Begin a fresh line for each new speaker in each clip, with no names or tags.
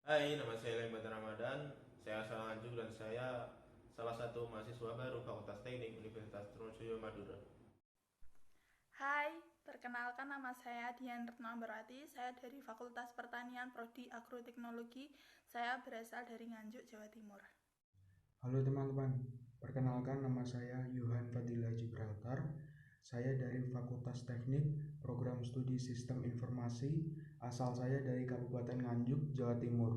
Hai, nama saya Lembatan Ramadan. Saya asal Nganjuk dan saya salah satu mahasiswa baru Fakultas Teknik Universitas Trunojoyo Madura.
Hai, perkenalkan nama saya Dian Retno Ambarwati. Saya dari Fakultas Pertanian Prodi Agroteknologi. Saya berasal dari Nganjuk, Jawa Timur.
Halo teman-teman, perkenalkan nama saya Yohan Fadila Gibraltar. Saya dari Fakultas Teknik Program Studi Sistem Informasi. Asal saya dari Kabupaten Nganjuk, Jawa Timur.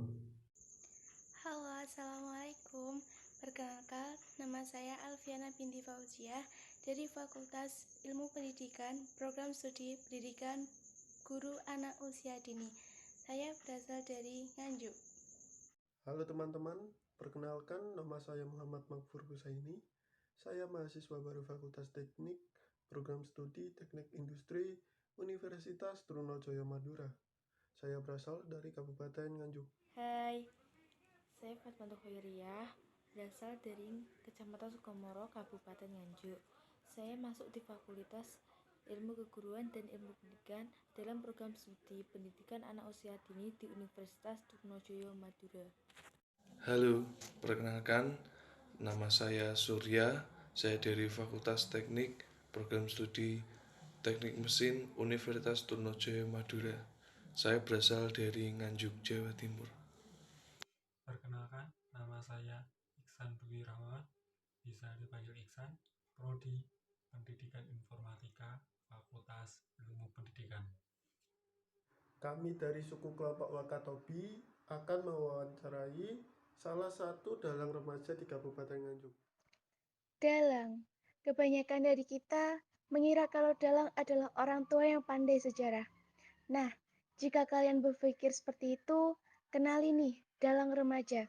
Halo, Assalamualaikum. Perkenalkan, nama saya Alfiana binti Fauziah dari Fakultas Ilmu Pendidikan, Program Studi Pendidikan Guru Anak Usia Dini. Saya berasal dari Nganjuk.
Halo teman-teman, perkenalkan nama saya Muhammad Makfur Husaini. Saya mahasiswa baru Fakultas Teknik, Program Studi Teknik Industri, Universitas Trunojoyo Madura. Saya berasal dari Kabupaten Nganjuk.
Hai, saya Fatmanto Khairiyah, berasal dari Kecamatan Sukomoro, Kabupaten Nganjuk. Saya masuk di Fakultas Ilmu Keguruan dan Ilmu Pendidikan dalam program studi Pendidikan Anak Usia Dini di Universitas Trunojoyo Madura.
Halo, perkenalkan nama saya Surya. Saya dari Fakultas Teknik Program Studi Teknik Mesin Universitas Trunojoyo Madura. Saya berasal dari Nganjuk, Jawa Timur.
Perkenalkan, nama saya Iksan Dwi Rahmat, bisa dipanggil Iksan, Prodi Pendidikan Informatika, Fakultas Ilmu Pendidikan.
Kami dari suku kelompok Wakatobi akan mewawancarai salah satu dalang remaja di Kabupaten Nganjuk.
Dalang. Kebanyakan dari kita mengira kalau dalang adalah orang tua yang pandai sejarah. Nah, jika kalian berpikir seperti itu, kenali nih dalang remaja.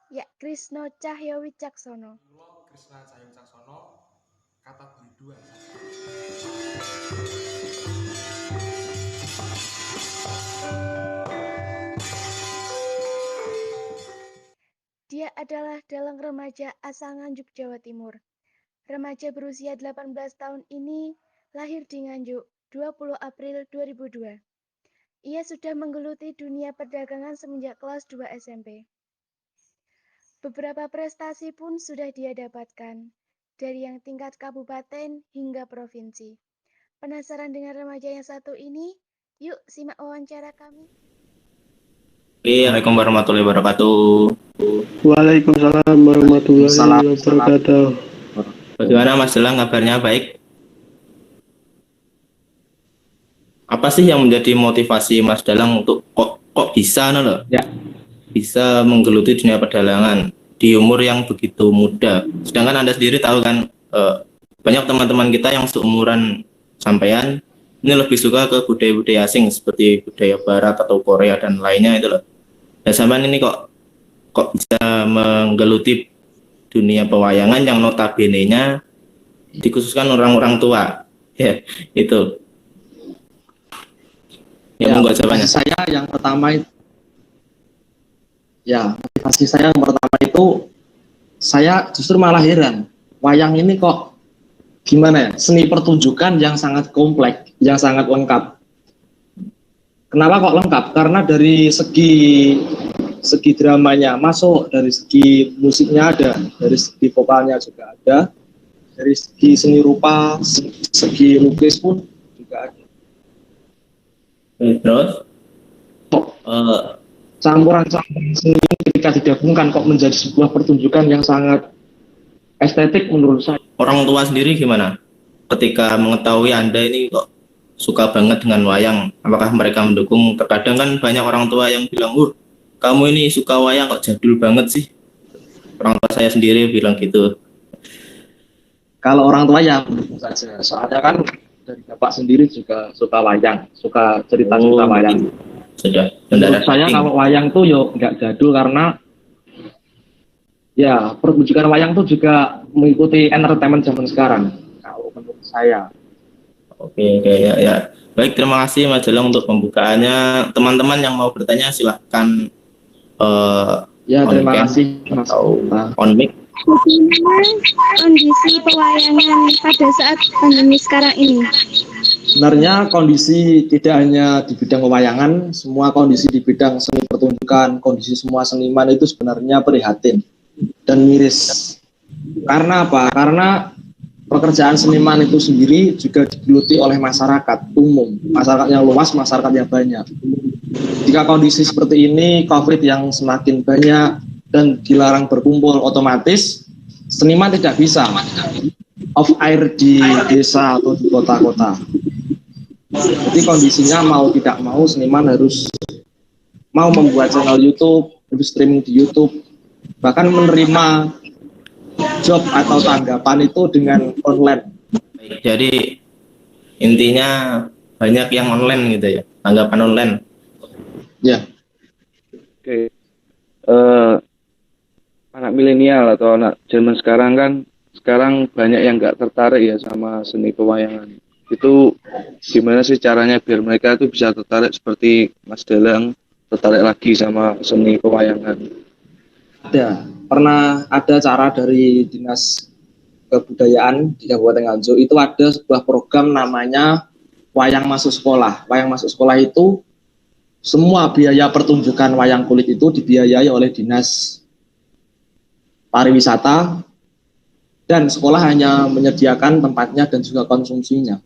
Ya, Krisno Cahyo Wicaksono.
Krisna Cahyo Wicaksono, kategori 2.
Dia adalah dalang remaja asal Nganjuk, Jawa Timur. Remaja berusia 18 tahun ini lahir di Nganjuk 20 April 2002. Ia sudah menggeluti dunia perdagangan semenjak kelas 2 SMP. Beberapa prestasi pun sudah dia dapatkan, dari yang tingkat kabupaten hingga provinsi. Penasaran dengan remaja yang satu ini? Yuk simak wawancara kami.
Assalamualaikum warahmatullahi wabarakatuh.
Waalaikumsalam warahmatullahi wabarakatuh.
Bagaimana Mas Delang, kabarnya baik? Apa sih yang menjadi motivasi Mas Delang untuk kok bisa loh? Ya, bisa menggeluti dunia pedalangan di umur yang begitu muda. Sedangkan Anda sendiri tahu kan, banyak teman-teman kita yang seumuran sampean ini lebih suka ke budaya-budaya asing seperti budaya barat atau Korea dan lainnya itu loh. Dan sampean ini kok bisa menggeluti dunia pewayangan yang notabene-nya dikhususkan orang-orang tua. Ya, itu.
Motivasi saya yang pertama itu saya justru malah heran, wayang ini kok gimana ya, seni pertunjukan yang sangat kompleks, yang sangat lengkap. Kenapa kok lengkap? Karena dari segi dramanya masuk, dari segi musiknya ada, dari segi vokalnya juga ada, dari segi seni rupa, segi lukis pun juga ada.
Terus
campuran-campuran seni ini ketika digabungkan kok menjadi sebuah pertunjukan yang sangat estetik menurut saya.
orang tua sendiri gimana? Ketika mengetahui Anda ini kok suka banget dengan wayang, apakah mereka mendukung? Terkadang kan banyak orang tua yang bilang, kamu ini suka wayang kok jadul banget sih. Orang tua saya sendiri bilang gitu.
Kalau orang tua ya mendukung saja, soalnya kan dari bapak sendiri juga suka wayang, suka cerita-cerita wayang.
Sudah.
Menurut saya kalau wayang tuh nggak jadul karena ya pertunjukan wayang tuh juga mengikuti entertainment zaman sekarang. Kalau menurut saya.
Oke ya. Baik, terima kasih Mas Delang untuk pembukaannya. Teman-teman yang mau bertanya silahkan.
Terima kasih Mas.
On mic.
Bagaimana kondisi pewayangan pada saat pandemi sekarang ini?
Sebenarnya kondisi tidak hanya di bidang pewayangan, semua kondisi di bidang seni pertunjukan, kondisi semua seniman itu sebenarnya prihatin dan miris. Karena apa? Karena pekerjaan seniman itu sendiri juga digeluti oleh masyarakat umum, masyarakat yang luas, masyarakat yang banyak. Jika kondisi seperti ini, COVID yang semakin banyak dan dilarang berkumpul, otomatis seniman tidak bisa off air di desa atau di kota-kota. Jadi kondisinya mau tidak mau seniman harus mau membuat channel YouTube, harus streaming di YouTube, bahkan menerima job atau tanggapan itu dengan online.
Jadi intinya banyak yang online gitu ya, tanggapan online.
Ya.
Oke. Anak milenial atau anak zaman sekarang kan sekarang banyak yang nggak tertarik ya sama seni pewayangan. Itu gimana sih caranya biar mereka itu bisa tertarik seperti Mas Dalang, tertarik lagi sama seni pewayangan?
Pernah ada cara dari Dinas Kebudayaan di Kabupaten Nganjuk, itu ada sebuah program namanya Wayang Masuk Sekolah. Wayang Masuk Sekolah itu semua biaya pertunjukan wayang kulit itu dibiayai oleh Dinas Pariwisata, dan sekolah hanya menyediakan tempatnya dan juga konsumsinya.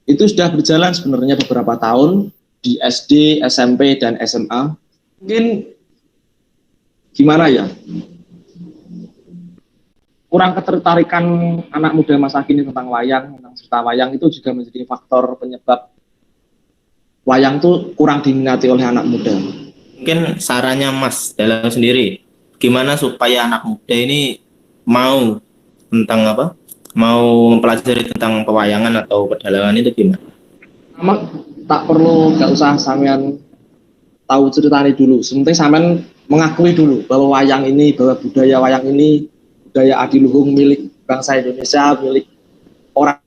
Itu sudah berjalan sebenarnya beberapa tahun di SD, SMP, dan SMA. Mungkin gimana ya, kurang ketertarikan anak muda masa kini tentang wayang, tentang cerita wayang itu juga menjadi faktor penyebab wayang itu kurang diminati oleh anak muda.
Mungkin sarannya Mas Dalang sendiri, gimana supaya anak muda ini mau tentang apa? Mau mempelajari tentang pewayangan atau pedalangan itu gimana?
Emang tak perlu, nggak usah sampean tahu ceritanya dulu. Sementing sampean mengakui dulu bahwa wayang ini, bahwa budaya wayang ini budaya adiluhung milik bangsa Indonesia, milik orang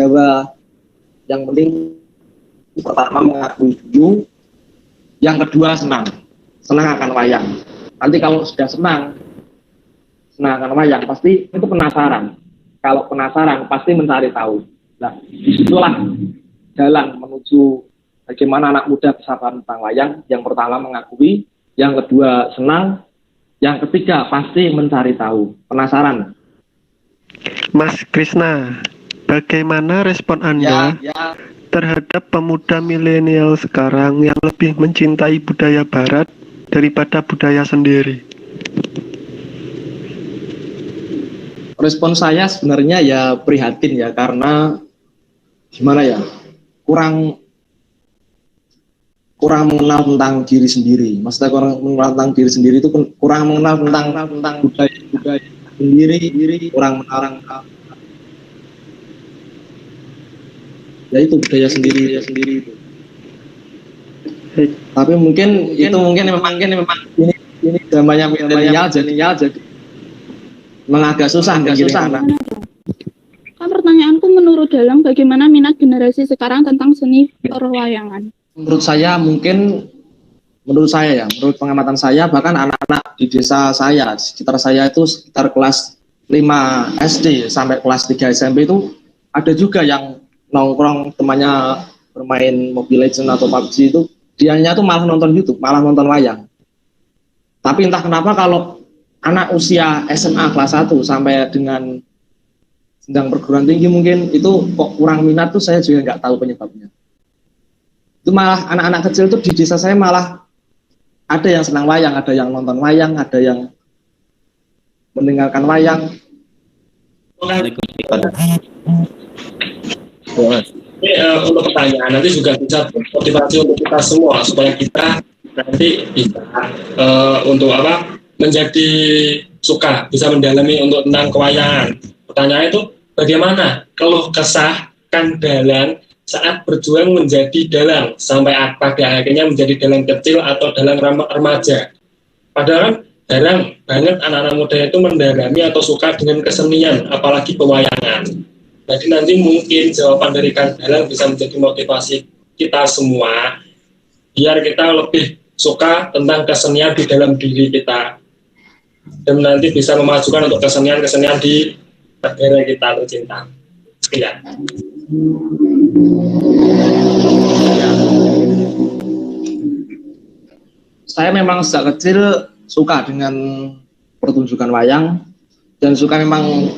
Jawa. Yang penting pertama mengakui dulu, yang kedua senang akan wayang. Nanti kalau sudah senang akan wayang, pasti itu penasaran. Kalau penasaran pasti mencari tahu. Nah, disitulah jalan menuju bagaimana anak muda bisa paham tentang wayang. Yang pertama mengakui, yang kedua senang, yang ketiga pasti mencari tahu, penasaran.
Mas Krisna, bagaimana respon Anda terhadap pemuda milenial sekarang yang lebih mencintai budaya barat daripada budaya sendiri?
Respon saya sebenarnya ya prihatin ya, karena gimana ya, kurang mengenal tentang diri sendiri. Maksudnya kurang mengenal tentang diri sendiri itu kurang mengenal tentang budaya sendiri, kurang mengenal ya itu budaya sendiri itu. Tapi mungkin memang ini zamannya milenial jadi agak susah.
Kan pertanyaanku, menurut Dalang bagaimana minat generasi sekarang tentang seni perwayangan? Menurut
pengamatan saya, bahkan anak-anak di desa saya, sekitar saya itu sekitar kelas 5 SD sampai kelas 3 SMP itu ada juga yang nongkrong temannya bermain Mobile Legends atau PUBG itu, dianya tuh malah nonton YouTube, malah nonton wayang. Tapi entah kenapa kalau anak usia SMA kelas 1 sampai dengan sedang perguruan tinggi mungkin itu kok kurang minat tuh, saya juga nggak tahu penyebabnya. Itu malah anak-anak kecil tuh di desa saya malah ada yang senang wayang, ada yang nonton wayang, ada yang mendengarkan wayang.
Untuk pertanyaan nanti juga bisa motivasi untuk kita semua supaya kita nanti bisa untuk menjadi suka, bisa mendalami untuk tentang kewayangan. Pertanyaan itu bagaimana keluh kesah Kang Dalang saat berjuang menjadi dalang sampai pada akhirnya menjadi dalang kecil atau dalang remaja. Padahal kan jarang banget anak-anak muda itu mendalami atau suka dengan kesenian, apalagi pewayangan. Jadi nanti mungkin jawaban dari Kang Dalang bisa menjadi motivasi kita semua biar kita lebih suka tentang kesenian di dalam diri kita dan nanti bisa memajukan untuk kesenian-kesenian di negara kita tercinta. Sekian.
Saya memang sejak kecil suka dengan pertunjukan wayang dan memang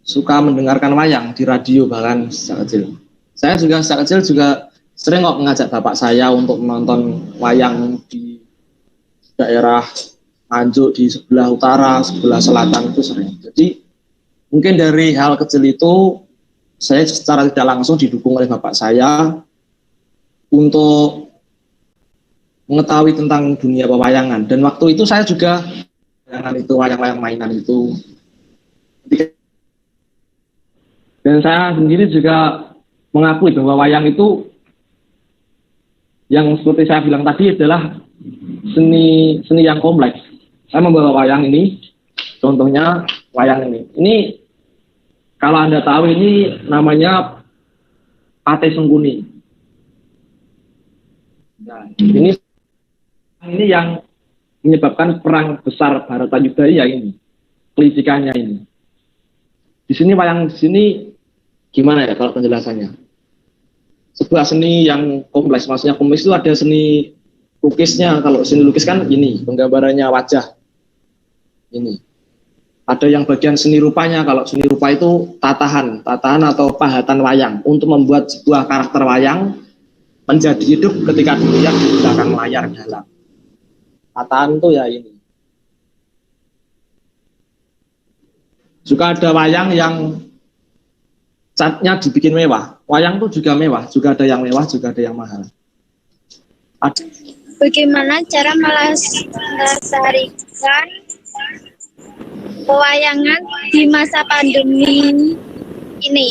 suka mendengarkan wayang di radio bahkan sejak kecil. Saya juga sejak kecil juga sering kok mengajak bapak saya untuk menonton wayang di daerah Nganjuk di sebelah utara, sebelah selatan itu sering. Jadi mungkin dari hal kecil itu saya secara tidak langsung didukung oleh bapak saya untuk mengetahui tentang dunia pewayangan, dan waktu itu saya juga wayang-wayang mainan itu, dan saya sendiri juga mengakui bahwa wayang itu yang seperti saya bilang tadi adalah seni yang kompleks. Saya membawa wayang ini, contohnya wayang ini kalau Anda tahu ini namanya Pate Sengkuni. Nah, ini yang menyebabkan perang besar Bharatayuddha ya ini, kelicikannya ini. Di sini wayang di sini gimana ya kalau penjelasannya? Sebuah seni yang kompleks, maksudnya kompleks itu ada seni lukisnya. Kalau seni lukis kan ini penggambarannya wajah ini. Ada yang bagian seni rupanya. Kalau seni rupa itu tatahan atau pahatan wayang untuk membuat sebuah karakter wayang menjadi hidup ketika dilihat di belakang layar dalam. Tatahan itu ya ini. Juga ada wayang yang catnya dibikin mewah. Wayang itu juga mewah, juga ada yang mewah, juga ada yang mahal.
Bagaimana cara melestarikan pewayangan di masa pandemi ini?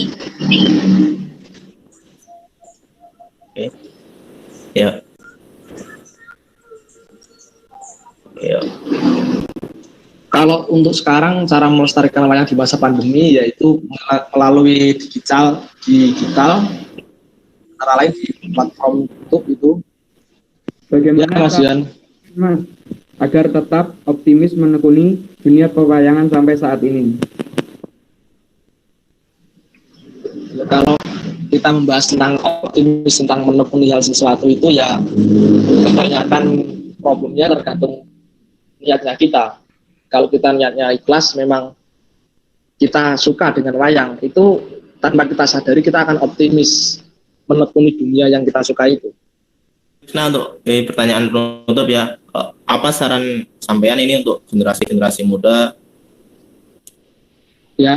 Oke. Ya. Ya.
Kalau untuk sekarang cara melestarikan wayang di masa pandemi yaitu melalui digital, antara lain di platform YouTube itu.
Bagaimana
ya, Mas Yan?
Agar tetap optimis menekuni dunia pewayangan sampai saat ini?
Kalau kita membahas tentang optimis, tentang menekuni hal sesuatu itu ya kebanyakan problemnya tergantung niatnya kita. Kalau kita niatnya ikhlas, memang kita suka dengan wayang, itu tanpa kita sadari kita akan optimis menekuni dunia yang kita suka itu.
Nah, untuk pertanyaan penutup ya, apa saran sampean ini untuk generasi muda
ya,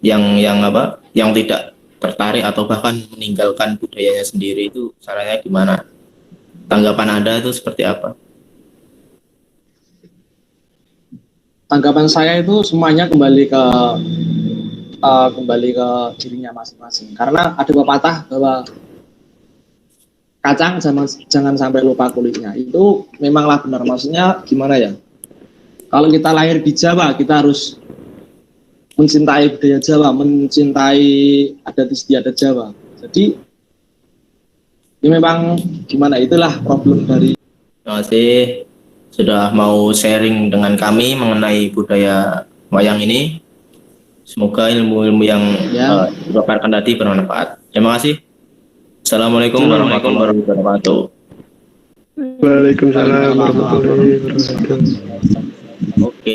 yang tidak tertarik atau bahkan meninggalkan budayanya sendiri, itu sarannya gimana? Tanggapan Anda itu seperti apa?
Tanggapan saya itu semuanya kembali ke dirinya masing-masing. Karena ada pepatah bahwa kacang jangan sampai lupa kulitnya. Itu memanglah benar. Maksudnya gimana ya? Kalau kita lahir di Jawa, kita harus mencintai budaya Jawa, mencintai adat istiadat Jawa. Jadi ini memang gimana, itulah problem dari.
Terima kasih sudah mau sharing dengan kami mengenai budaya wayang ini. Semoga ilmu-ilmu yang dipaparkan tadi bermanfaat. Terima kasih. Assalamualaikum warahmatullahi wabarakatuh.
Waalaikumsalam warahmatullahi wabarakatuh.
Oke.